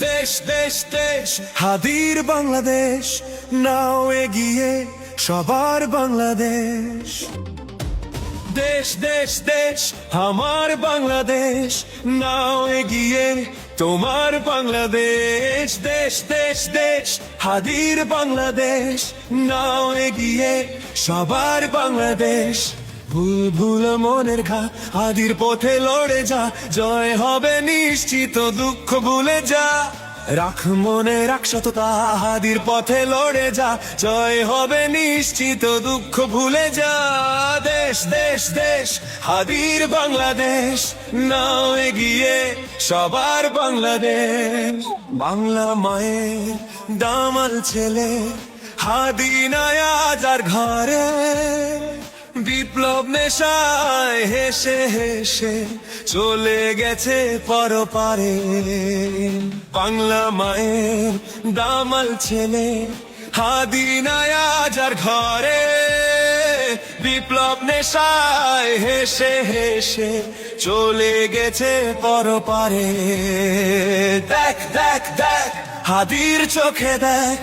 দেশ দেশ দেশ হাদির বাংলাদেশ, নাও এগিয়ে সবার বাংলাদেশ। দেশ দেশ দেশ আমার বাংলাদেশ, নাও এগিয়ে তোমার বাংলাদেশ। দেশ দেশ দেশ হাদির বাংলাদেশ, নাও এগিয়ে সবার বাংলাদেশ। ভুল ভুল মনের ঘা হাদির পথে লড়ে যা, জয় হবে নিশ্চিত, দুঃখ ভুলে যা। রাখ মনে রাখ সততা, হাদির পথে লড়ে যা, জয় হবে নিশ্চিত, দুঃখ ভুলে যা। দেশ দেশ দেশ হাদির বাংলাদেশ, নাও এগিয়ে সবার বাংলাদেশ। বাংলা মায়ের দামাল ছেলে হাদি নায়া যার ঘরে, বিপ্লব নেশায় হেসে হেসে চলে গেছে পরপারে। বাংলা মায়ের দামাল ছেলে হাদি নায়া যার ঘরে, বিপ্লব নেশায় হেসে হেসে চলে গেছে পরপারে। দেখ দেখ দেখ হাদির চোখে দেখ,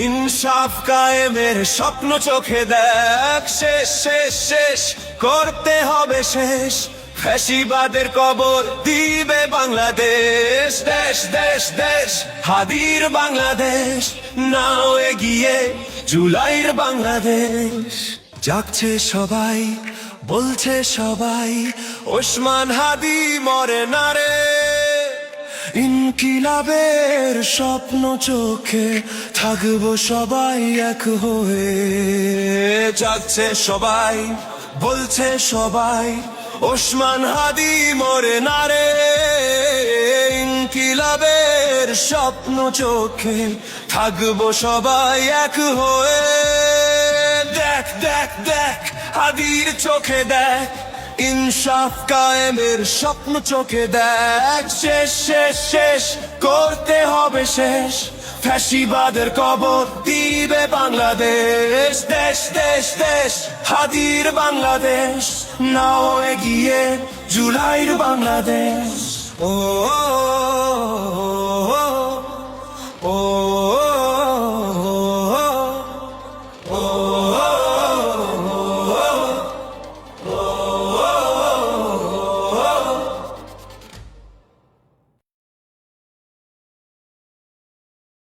ইনসাফ কায়েমের স্বপ্ন চোখে দেখ। শেষ শেষ শেষ করতে হবে শেষ, ফ্যাসিবাদের কবর দিবে বাংলাদেশ। দেশ দেশ দেশ হাদির বাংলাদেশ, নাও এগিয়ে জুলাইয়ের বাংলাদেশ। জাগছে সবাই, বলছে সবাই, ওসমান হাদি মরে না রে। ইনকিলাবের স্বপ্ন চোখে থাকবো সবাই এক হয়ে। জাগছে সবাই, বলছে সবাই, ওসমান হাদি মরে না রে। ইনকিলাবের স্বপ্ন চোখে থাকবো সবাই এক হয়ে। দেখ দেখ দেখ হাদির চোখে দেখ, ইনসাফ কায়েমের স্বপ্ন চোখে দেখ। শেষ শেষ শেষ করতে হবে শেষ, ফ্যাসিবাদের কবর দিবে বাংলাদেশ। দেশ দেশ দেশ হাদির বাংলাদেশ, নাও এগিয়ে জুলাইয়ের বাংলাদেশ। ও